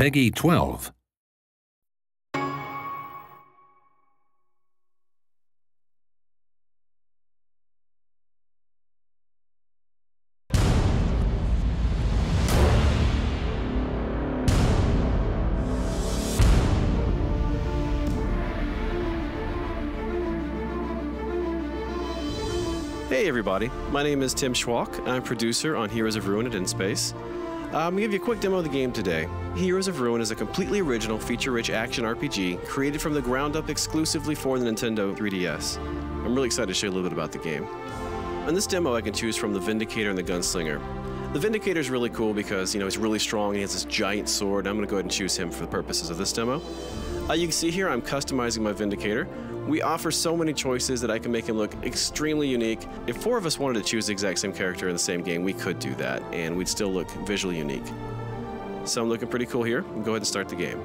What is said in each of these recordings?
Peggy 12. Hey everybody, my name is Tim Schwalk. I'm producer on Heroes of Ruin and In Space. I'm going to give you a quick demo of the game today. Heroes of Ruin is a completely original, feature-rich action RPG created from the ground up exclusively for the Nintendo 3DS. I'm really excited to show you a little bit about the game. In this demo, I can choose from the Vindicator and the Gunslinger. The Vindicator is really cool because, he's really strong and he has this giant sword. I'm going to go ahead and choose him for the purposes of this demo. You can see here I'm customizing my Vindicator. We offer so many choices that I can make him look extremely unique. If 4 of us wanted to choose the exact same character in the same game, we could do that, and we'd still look visually unique. So I'm looking pretty cool here. We'll go ahead and start the game.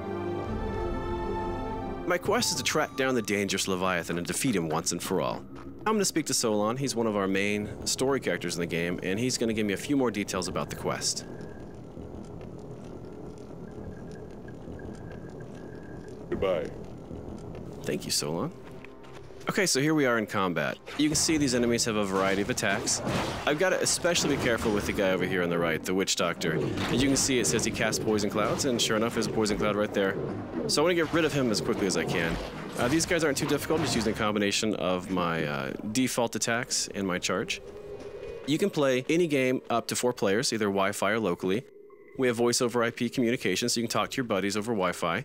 My quest is to track down the dangerous Leviathan and defeat him once and for all. I'm going to speak to Solon. He's one of our main story characters in the game, and he's going to give me a few more details about the quest. Goodbye. Thank you, Solon. Okay, so here we are in combat. You can see these enemies have a variety of attacks. I've got to especially be careful with the guy over here on the right, the Witch Doctor. As you can see, it says he casts poison clouds, and sure enough, there's a poison cloud right there. So I want to get rid of him as quickly as I can. These guys aren't too difficult, just using a combination of my default attacks and my charge. You can play any game up to 4 players, either Wi-Fi or locally. We have voice over IP communication, so you can talk to your buddies over Wi-Fi.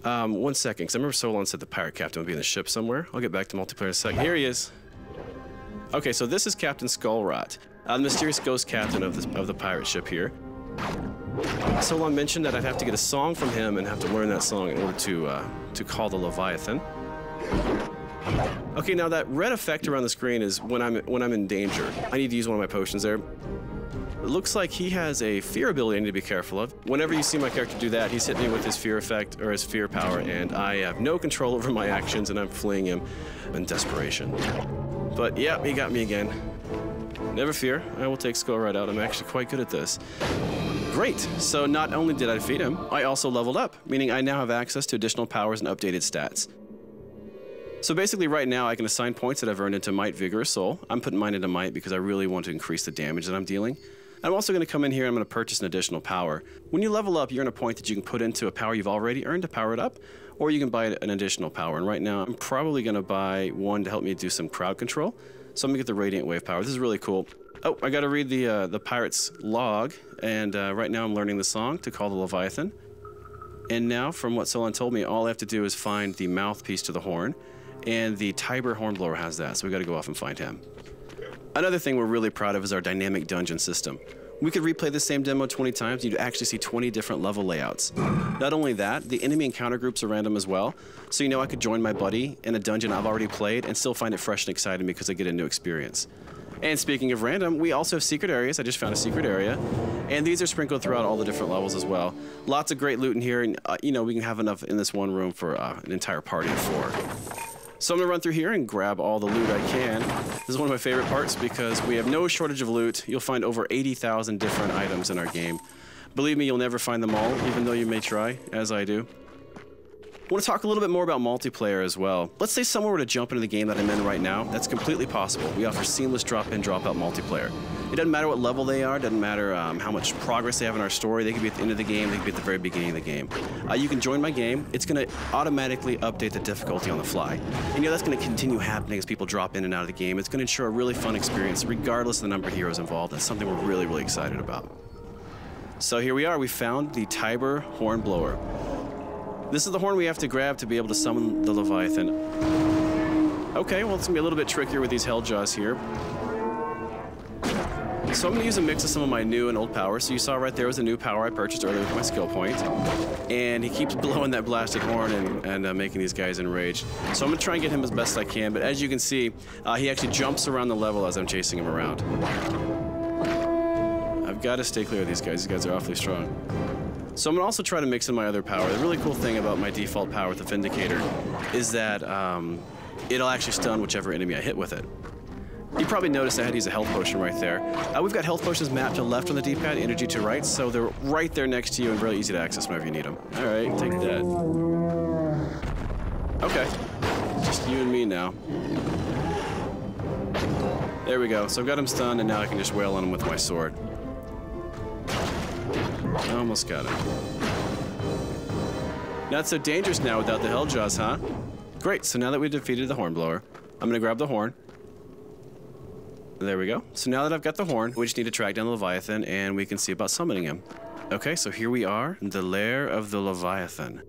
1 second, because I remember Solon said the pirate captain would be in the ship somewhere. I'll get back to multiplayer in a second. Here he is. Okay, so this is Captain Skullrot, the mysterious ghost captain of the pirate ship here. Solon mentioned that I'd have to get a song from him and have to learn that song in order to call the Leviathan. Okay, now that red effect around the screen is when I'm in danger. I need to use one of my potions there. It looks like he has a fear ability I need to be careful of. Whenever you see my character do that, he's hitting me with his fear effect, or his fear power, and I have no control over my actions, and I'm fleeing him in desperation. But yeah, he got me again. Never fear, I will take Skullrot out. I'm actually quite good at this. Great, so not only did I defeat him, I also leveled up, meaning I now have access to additional powers and updated stats. So basically right now I can assign points that I've earned into Might, Vigor, or Soul. I'm putting mine into Might because I really want to increase the damage that I'm dealing. I'm also going to come in here and I'm going to purchase an additional power. When you level up, you earn a point that you can put into a power you've already earned to power it up, or you can buy an additional power. And right now, I'm probably going to buy one to help me do some crowd control. So I'm going to get the Radiant Wave power. This is really cool. Oh, I got to read the pirate's log, and right now I'm learning the song to call the Leviathan. And now, from what Solon told me, all I have to do is find the mouthpiece to the horn, and the Tiber Hornblower has that, so we got to go off and find him. Another thing we're really proud of is our dynamic dungeon system. We could replay the same demo 20 times, and you'd actually see 20 different level layouts. Not only that, the enemy encounter groups are random as well, so I could join my buddy in a dungeon I've already played and still find it fresh and exciting because I get a new experience. And speaking of random, we also have secret areas. I just found a secret area, and these are sprinkled throughout all the different levels as well. Lots of great loot in here, and we can have enough in this one room for an entire party of 4. So I'm going to run through here and grab all the loot I can. This is one of my favorite parts because we have no shortage of loot. You'll find over 80,000 different items in our game. Believe me, you'll never find them all, even though you may try, as I do. I want to talk a little bit more about multiplayer as well. Let's say someone were to jump into the game that I'm in right now. That's completely possible. We offer seamless drop-in, drop-out multiplayer. It doesn't matter what level they are, doesn't matter how much progress they have in our story. They could be at the end of the game, they could be at the very beginning of the game. You can join my game. It's going to automatically update the difficulty on the fly. And that's going to continue happening as people drop in and out of the game. It's going to ensure a really fun experience regardless of the number of heroes involved. That's something we're really, really excited about. So here we are. We found the Tiber Hornblower. This is the horn we have to grab to be able to summon the Leviathan. Okay, well, it's going to be a little bit trickier with these Helljaws here. So I'm going to use a mix of some of my new and old powers. So you saw right there was a new power I purchased earlier with my skill point. And he keeps blowing that blasted horn and making these guys enraged. So I'm going to try and get him as best I can. But as you can see, he actually jumps around the level as I'm chasing him around. I've got to stay clear of these guys. These guys are awfully strong. So I'm going to also try to mix in my other power. The really cool thing about my default power with the Vindicator is that it'll actually stun whichever enemy I hit with it. You probably noticed I had to use a health potion right there. We've got health potions mapped to left on the D-pad, energy to right, so they're right there next to you and really easy to access whenever you need them. All right, take that. Okay, just you and me now. There we go. So I've got him stunned, and now I can just wail on him with my sword. Almost got him. Not so dangerous now without the Helljaws, huh? Great, so now that we've defeated the Hornblower, I'm gonna grab the horn. There we go. So now that I've got the horn, we just need to track down the Leviathan, and we can see about summoning him. Okay, so here we are, the lair of the Leviathan.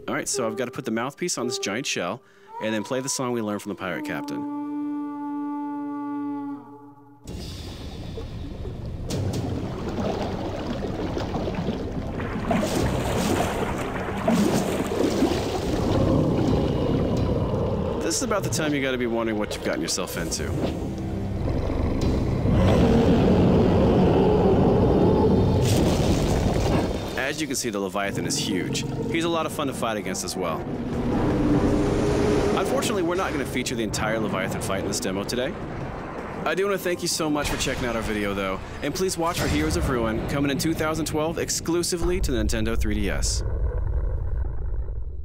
All right, so I've got to put the mouthpiece on this giant shell, and then play the song we learned from the pirate captain. This is about the time you got to be wondering what you've gotten yourself into. As you can see, the Leviathan is huge. He's a lot of fun to fight against as well. Unfortunately, we're not going to feature the entire Leviathan fight in this demo today. I do want to thank you so much for checking out our video, though, and please watch for Heroes of Ruin, coming in 2012 exclusively to the Nintendo 3DS.